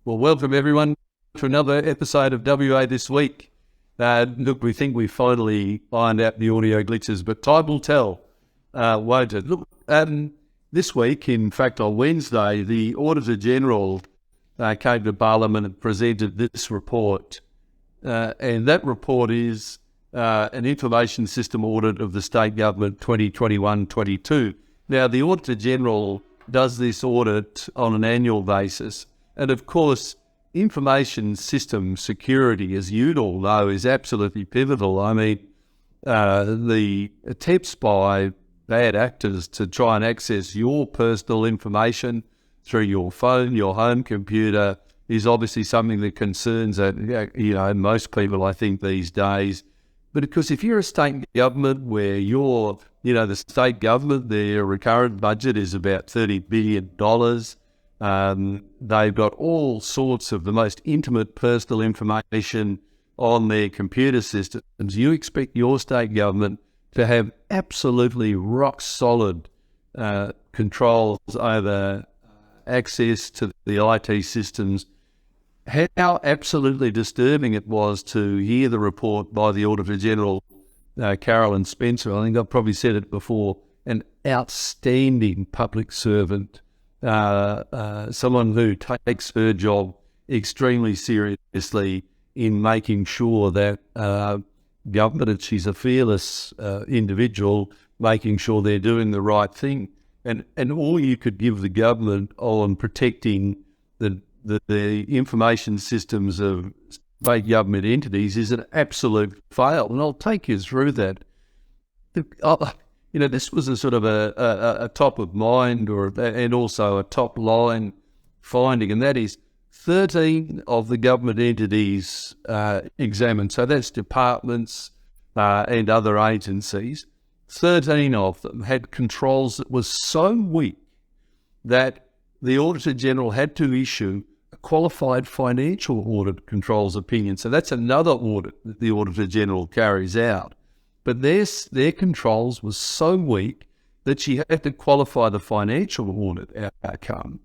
Well, welcome everyone to another episode of WA This Week. Look, we think we finally ironed out the audio glitches, but time will tell, won't it? Look, this week, in fact on Wednesday, the Auditor General came to Parliament and presented this report. And that report is an information system audit of the state government 2021-22. Now, the Auditor General does this audit on an annual basis. And of course, information system security, as you'd all know, is absolutely pivotal. I mean, the attempts by bad actors to try and access your personal information through your phone, your home computer, is obviously something that concerns most people, I think, these days. But of course, if you're a state government where you're, the state government, their recurrent budget is about $30 billion. They've got all sorts of the most intimate personal information on their computer systems. You expect your state government to have absolutely rock solid controls over access to the IT systems. How absolutely disturbing it was to hear the report by the Auditor General, Carolyn Spencer. I think I've probably said it before, an outstanding public servant. Someone who takes her job extremely seriously in making sure that government, and she's a fearless individual, making sure they're doing the right thing. And all you could give the government on protecting the information systems of state government entities is an absolute fail. And I'll take you through that. This was a sort of a top of mind and also a top line finding, and that is 13 of the government entities examined. So that's departments and other agencies. 13 of them had controls that were so weak that the Auditor General had to issue a qualified financial audit controls opinion. So that's another audit that the Auditor General carries out. But their controls were so weak that she had to qualify the financial audit outcome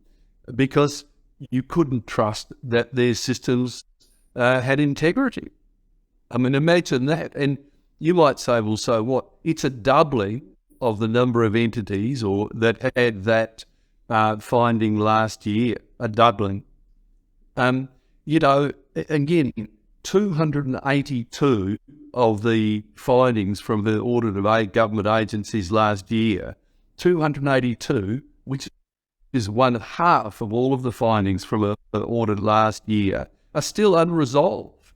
because you couldn't trust that their systems had integrity. I mean, imagine that. And you might say, well, so what? It's a doubling of the number of entities or that had that finding last year, a doubling. Again, 282 of the findings from the audit of government agencies last year, 282, which is one half of all of the findings from an audit last year, are still unresolved.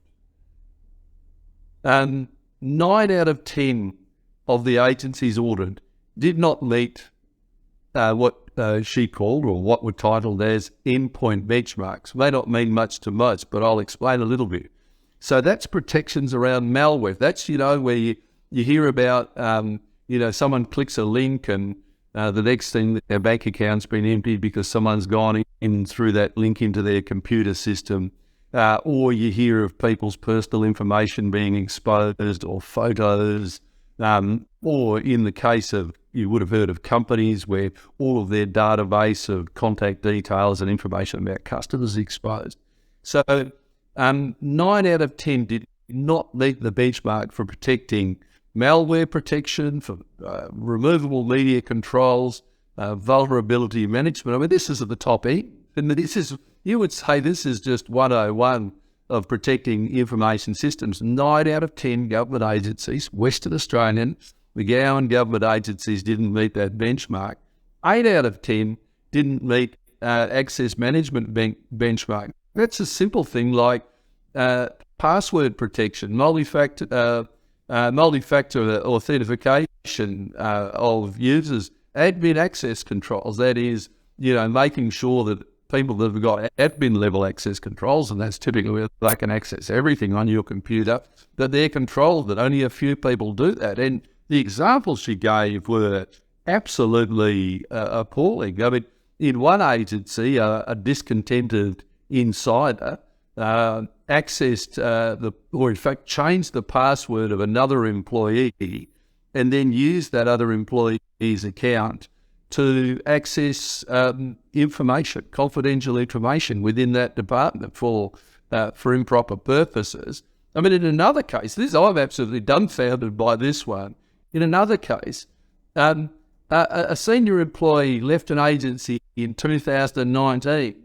9 out of 10 of the agencies audited did not meet what she called, or what were titled as, endpoint benchmarks. May not mean much to most, but I'll explain a little bit. So that's protections around malware. That's, where you hear about, someone clicks a link and the next thing their bank account's been emptied because someone's gone in through that link into their computer system. Or you hear of people's personal information being exposed, or photos, or in the case of, you would have heard of companies where all of their database of contact details and information about customers is exposed. So 9 out of 10 did not meet the benchmark for protecting malware protection, for removable media controls, vulnerability management. I mean, this is at the top end. And you would say this is just 101 of protecting information systems. 9 out of 10 government agencies, Western Australian, McGowan government agencies, didn't meet that benchmark. 8 out of 10 didn't meet access management benchmark. That's a simple thing like password protection, multi-factor authentication of users, admin access controls. That is, making sure that people that have got admin level access controls, and that's typically where they can access everything on your computer, that they're controlled, that only a few people do that. And the examples she gave were absolutely appalling. I mean, in one agency, a discontented insider accessed changed the password of another employee and then used that other employee's account to access information, confidential information within that department for improper purposes. I mean, in another case, I'm absolutely dumbfounded by this one. In another case, a senior employee left an agency in 2019.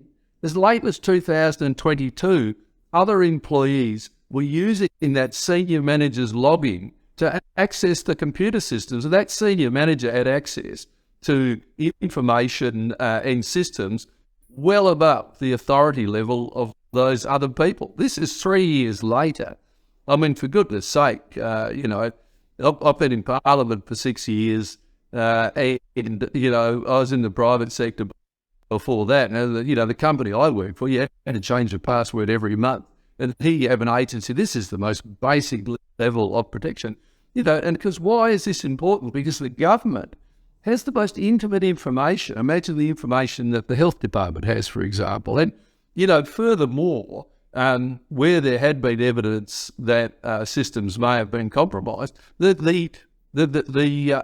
As late as 2022, other employees were using that senior manager's login to access the computer systems. And that senior manager had access to information and systems well above the authority level of those other people. This is 3 years later. I mean, for goodness sake, I've been in Parliament for 6 years, and I was in the private sector before that. And, the company I work for, you had to change the password every month. And here you have an agency. This is the most basic level of protection. And because why is this important? Because the government has the most intimate information. Imagine the information that the health department has, for example. And, furthermore, where there had been evidence that systems may have been compromised, the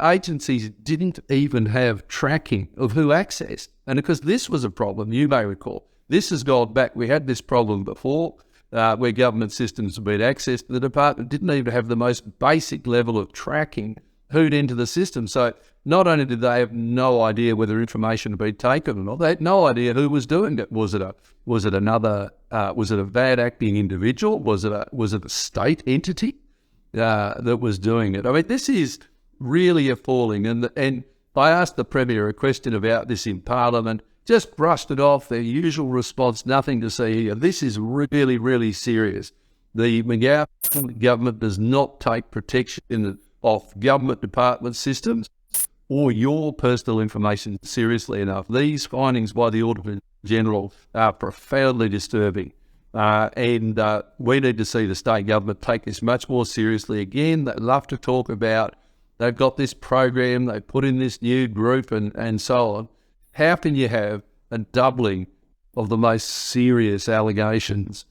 agencies didn't even have tracking of who accessed. And because this was a problem, you may recall, this has gone back. We had this problem before where government systems have been accessed. The department didn't even have the most basic level of tracking who'd into the system. So not only did they have no idea whether information had been taken or not, they had no idea who was doing it. Was it a bad acting individual? Was it a state entity that was doing it? I mean, this is really appalling. And I asked the Premier a question about this in Parliament, just brushed it off, their usual response, nothing to see here. This is really, really serious. The McGowan government does not take protection of government department systems or your personal information seriously enough. These findings by the Auditor General are profoundly disturbing. And we need to see the state government take this much more seriously. Again, they love to talk about they've got this program, they put in this new group and so on. How can you have a doubling of the most serious allegations?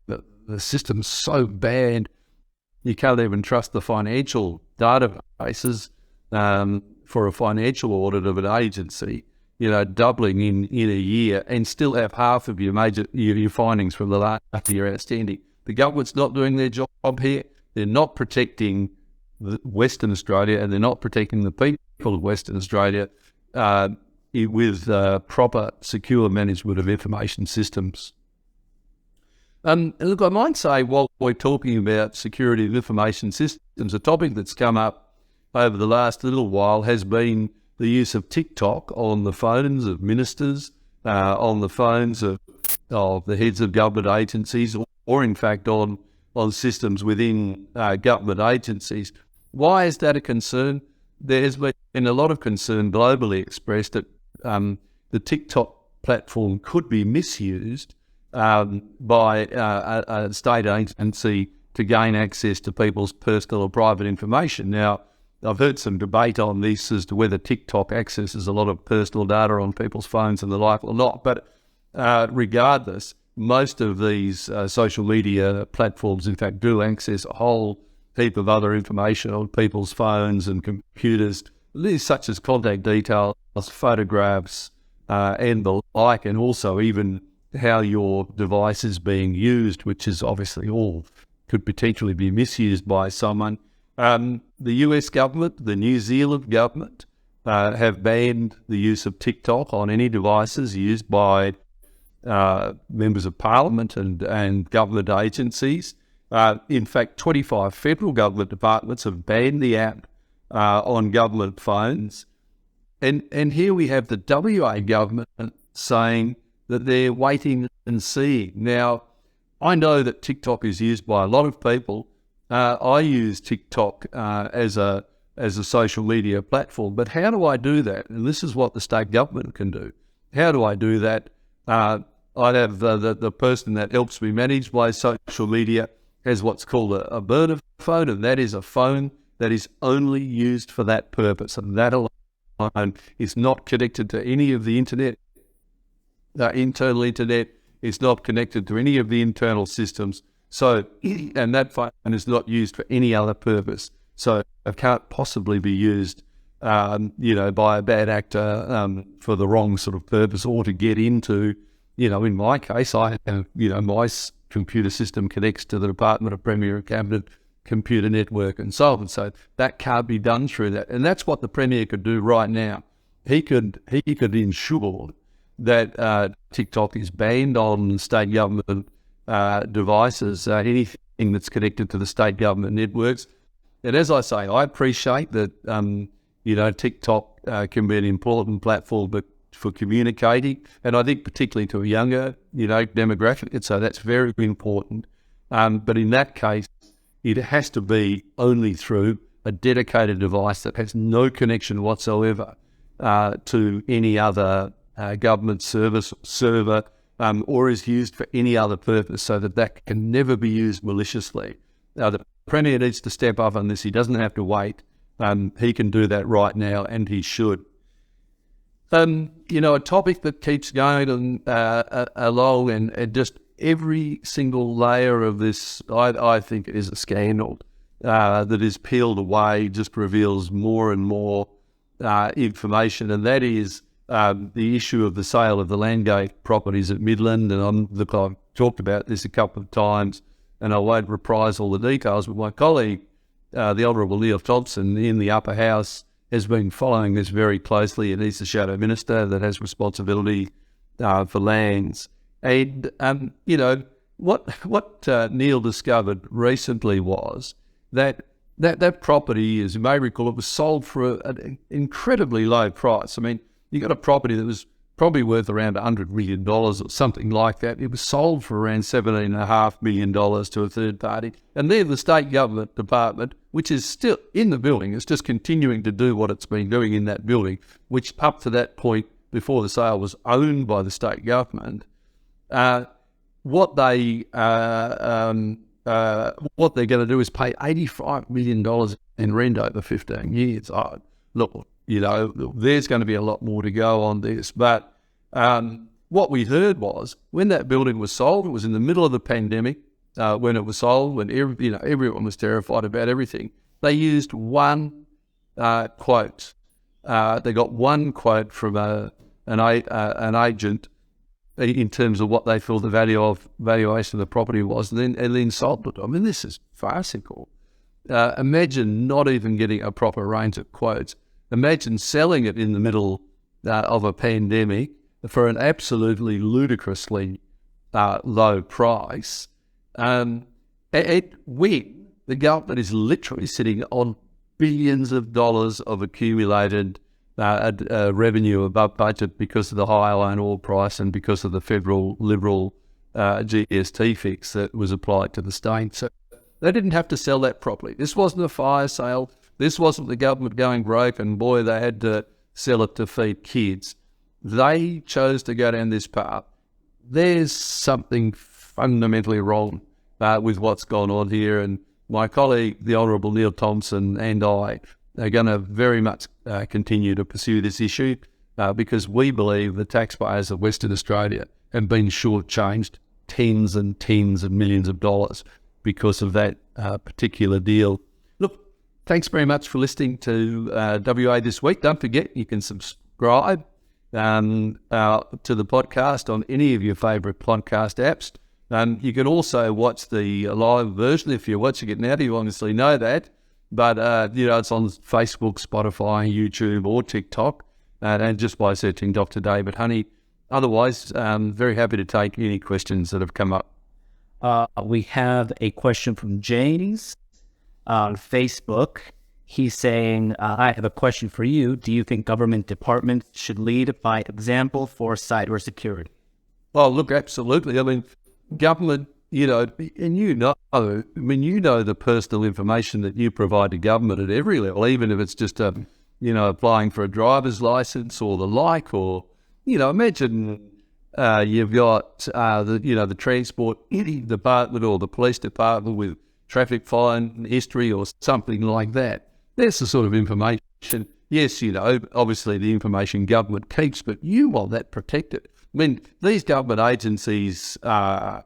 The system's so bad, you can't even trust the financial databases for a financial audit of an agency, doubling in a year and still have half of your findings from the last year outstanding. The government's not doing their job here. They're not protecting Western Australia, and they're not protecting the people of Western Australia with proper, secure management of information systems. Look, I might say, while we're talking about security of information systems, a topic that's come up over the last little while has been the use of TikTok on the phones of ministers, on the phones of the heads of government agencies, or in fact on systems within government agencies. Why is that a concern? There has been a lot of concern globally expressed that the TikTok platform could be misused by a state agency to gain access to people's personal or private information. Now, I've heard some debate on this as to whether TikTok accesses a lot of personal data on people's phones and the like or not, but regardless, most of these social media platforms, in fact, do access a whole heap of other information on people's phones and computers, such as contact details, photographs, and the like, and also even how your device is being used, which is obviously all could potentially be misused by someone. The US government, the New Zealand government, have banned the use of TikTok on any devices used by members of parliament and government agencies. In fact, 25 federal government departments have banned the app on government phones. And here we have the WA government saying that they're waiting and seeing. Now, I know that TikTok is used by a lot of people. I use TikTok as a social media platform, but how do I do that? And this is what the state government can do. How do I do that? I have the person that helps me manage my social media has what's called a burner phone, and that is a phone that is only used for that purpose, and that alone is not connected to any of the internet, internal internet. It's not connected to any of the internal systems. So, and that phone is not used for any other purpose. So it can't possibly be used by a bad actor for the wrong sort of purpose, or to get into, in my case, I have, my computer system connects to the Department of Premier and Cabinet computer network and so on. So that can't be done through that. And that's what the Premier could do right now. He could ensure that TikTok is banned on state government devices, anything that's connected to the state government networks. And as I say, I appreciate that, TikTok can be an important platform for communicating, and I think particularly to a younger, demographic, and so that's very important. But in that case, it has to be only through a dedicated device that has no connection whatsoever to any other government service server, or is used for any other purpose, so that can never be used maliciously. Now, the Premier needs to step up on this. He doesn't have to wait. He can do that right now, and he should. A topic that keeps going along, and just every single layer of this, I think, is a scandal that is peeled away, just reveals more and more information, and that is the issue of the sale of the Landgate properties at Midland. And I've talked about this a couple of times, and I won't reprise all the details, but my colleague, the Honourable Neil Thompson in the Upper House, has been following this very closely, and he's the Shadow Minister that has responsibility for lands. And, what Neil discovered recently was that property, as you may recall, it was sold for an incredibly low price. I mean, you got a property that was probably worth around $100 million or something like that. It was sold for around $17.5 million to a third party. And then the state government department, which is still in the building, is just continuing to do what it's been doing in that building, which up to that point before the sale was owned by the state government. What they're going to do is pay $85 million in rent over 15 years. Look, there's going to be a lot more to go on this. But what we heard was, when that building was sold, it was in the middle of the pandemic, when it was sold, when everyone was terrified about everything. They used one quote. They got one quote from an agent in terms of what they felt the valuation of the property was, and then sold it. I mean, this is farcical. Imagine not even getting a proper range of quotes. Imagine selling it in the middle of a pandemic for an absolutely ludicrously low price. When the government is literally sitting on billions of dollars of accumulated revenue above budget because of the high iron ore price and because of the federal Liberal GST fix that was applied to the state. So they didn't have to sell that properly. This wasn't a fire sale. This wasn't the government going broke and, boy, they had to sell it to feed kids. They chose to go down this path. There's something fundamentally wrong with what's gone on here, and my colleague, the Honourable Neil Thompson, and I are going to very much continue to pursue this issue because we believe the taxpayers of Western Australia have been shortchanged tens and tens of millions of dollars because of that particular deal. Look, thanks very much for listening to WA This Week. Don't forget, you can subscribe to the podcast on any of your favourite podcast apps. You can also watch the live version if you're watching it now. You obviously know that. But, it's on Facebook, Spotify, YouTube, or TikTok, and just by searching Dr. David Honey. Otherwise, very happy to take any questions that have come up. We have a question from James on Facebook. He's saying, I have a question for you. Do you think government departments should lead by example for cybersecurity? Well, look, absolutely. I mean, government, and the personal information that you provide to government at every level, even if it's just, applying for a driver's license or the like, or, imagine you've got, the transport department or the police department with traffic fine history or something like that. That's the sort of information. Yes, obviously the information government keeps, but you want that protected. I mean, these government agencies, have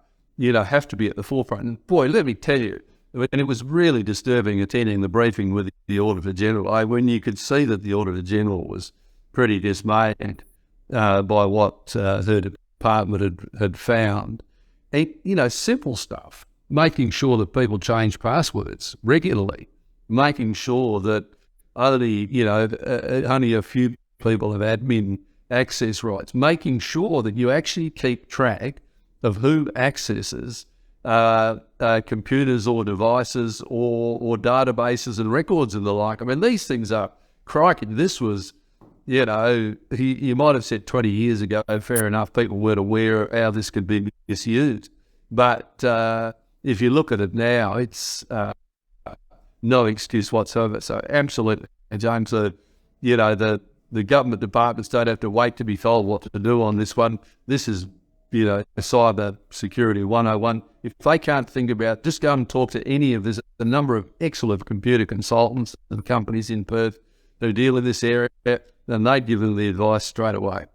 to be at the forefront. And boy, let me tell you, And it was really disturbing attending the briefing with the Auditor General, when you could see that the Auditor General was pretty dismayed by what her department had found. And, simple stuff, making sure that people change passwords regularly, making sure that only a few people have admin access rights, making sure that you actually keep track of who accesses computers or devices or databases and records and the like. I mean, these things are, crikey, this was, you might have said 20 years ago, fair enough, people weren't aware of how this could be misused. But if you look at it now, it's no excuse whatsoever. So absolutely, James, the government departments don't have to wait to be told what to do on this one. This is, cyber security 101. If they can't think about, just go and talk to any of this, a number of excellent computer consultants and companies in Perth who deal in this area, then they give them the advice straight away.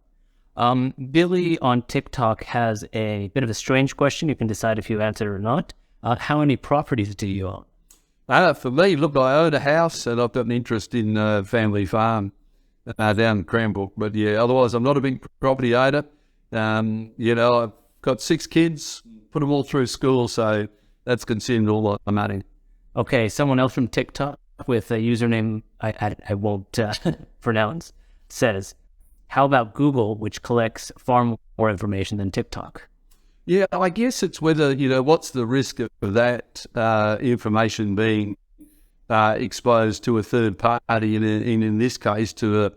Billy on TikTok has a bit of a strange question. You can decide if you answer it or not. How many properties do you own? For me, look, I own a house and I've got an interest in family farm down in Cranbrook. But yeah, otherwise I'm not a big property owner. I've got 6 kids, put them all through school, so that's consumed all my money. Okay, someone else from TikTok with a username I won't pronounce says, how about Google, which collects far more information than TikTok? Yeah, I guess it's whether, what's the risk of that information being exposed to a third party, in this case to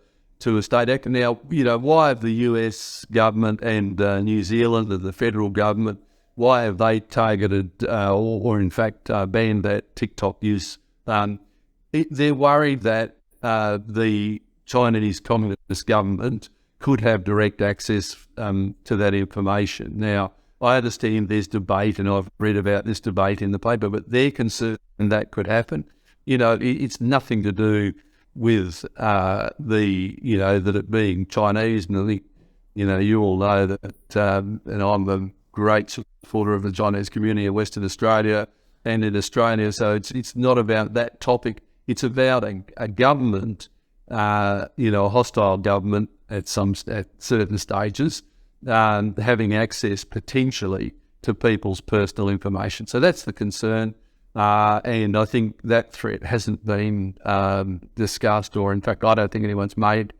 a state actor. Now, why have the US government and New Zealand and the federal government, why have they targeted or in fact banned that TikTok use? They're worried that the Chinese Communist government could have direct access to that information. Now, I understand there's debate, and I've read about this debate in the paper, but they're concerned that could happen. It's nothing to do with that it being Chinese. And I think, you all know that, and I'm a great supporter of the Chinese community in Western Australia and in Australia. So it's not about that topic. It's about a government, a hostile government at certain stages, having access potentially to people's personal information. So that's the concern. And I think that threat hasn't been discussed, or in fact, I don't think anyone's made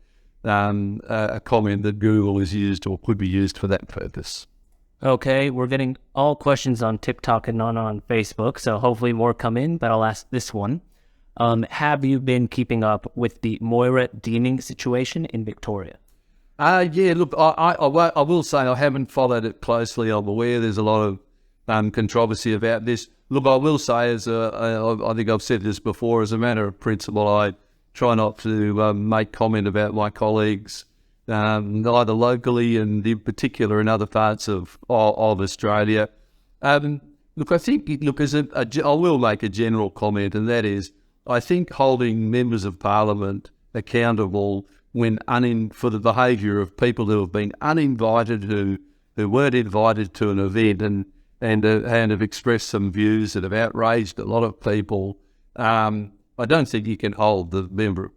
a comment that Google is used or could be used for that purpose. Okay, we're getting all questions on TikTok and not on Facebook, so hopefully more come in, but I'll ask this one. Have you been keeping up with the Moira deeming situation in Victoria? Yeah, look, I will say I haven't followed it closely. I'm aware there's a lot of controversy about this. Look, I will say, I think I've said this before, as a matter of principle, I try not to make comment about my colleagues, either locally and in particular in other parts of Australia. Look, I think, I will make a general comment, and that is, I think holding members of Parliament accountable for the behaviour of people who have been uninvited, who weren't invited to an event and have expressed some views that have outraged a lot of people. I don't think you can hold the member of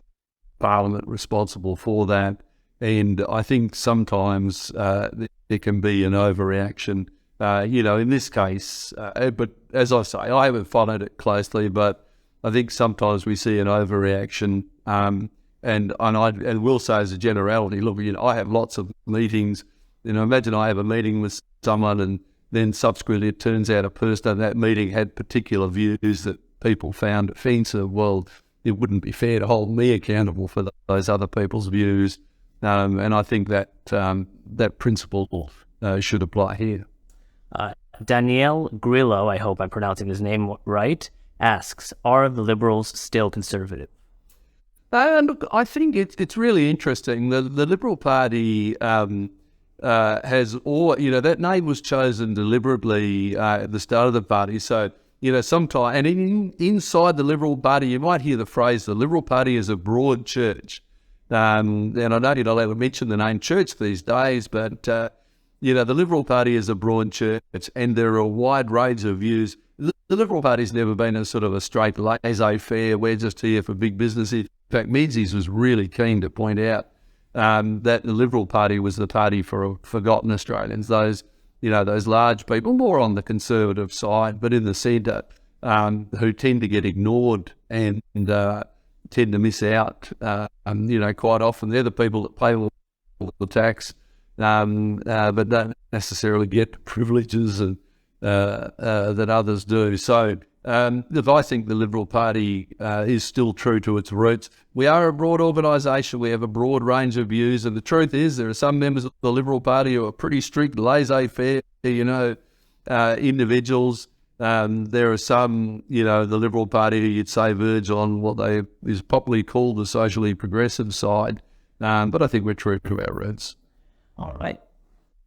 Parliament responsible for that. And I think sometimes there can be an overreaction, in this case. But as I say, I haven't followed it closely, but I think sometimes we see an overreaction. And I will say as a generality, look, I have lots of meetings. Imagine I have a meeting with someone and then subsequently it turns out a person in that meeting had particular views that people found offensive. Well, it wouldn't be fair to hold me accountable for those other people's views. And I think that that principle should apply here. Danielle Grillo, I hope I'm pronouncing his name right, asks, are the Liberals still conservative? Look, I think it's really interesting. The Liberal Party has that name was chosen deliberately at the start of the party. So, sometimes, and inside the Liberal Party, you might hear the phrase, the Liberal Party is a broad church. And I know you're not allowed to mention the name church these days, but, the Liberal Party is a broad church, and there are a wide range of views. the Liberal Party's never been a sort of a straight laissez-faire, we're just here for big business. In fact, Menzies was really keen to point out that the Liberal Party was the party for forgotten Australians, those large people, more on the conservative side, but in the centre, who tend to get ignored and tend to miss out. Quite often they're the people that pay the tax, but don't necessarily get the privileges and that others do. So I think the Liberal Party is still true to its roots. We are a broad organisation. We have a broad range of views, and the truth is there are some members of the Liberal Party who are pretty strict, laissez-faire, individuals. There are some, the Liberal Party who you'd say verge on what is popularly called the socially progressive side, but I think we're true to our roots. All right.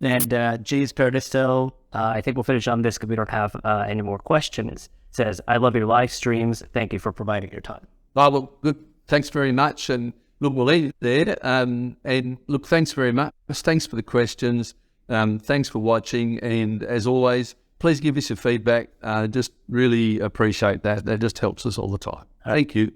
And G's Paradiso, I think we'll finish on this because we don't have any more questions. It says, I love your live streams. Thank you for providing your time. Oh, look, good. Thanks very much. And look, we'll leave it there. And look, thanks very much. Thanks for the questions. Thanks for watching. And as always, please give us your feedback. Just really appreciate that. That just helps us all the time. Thank you.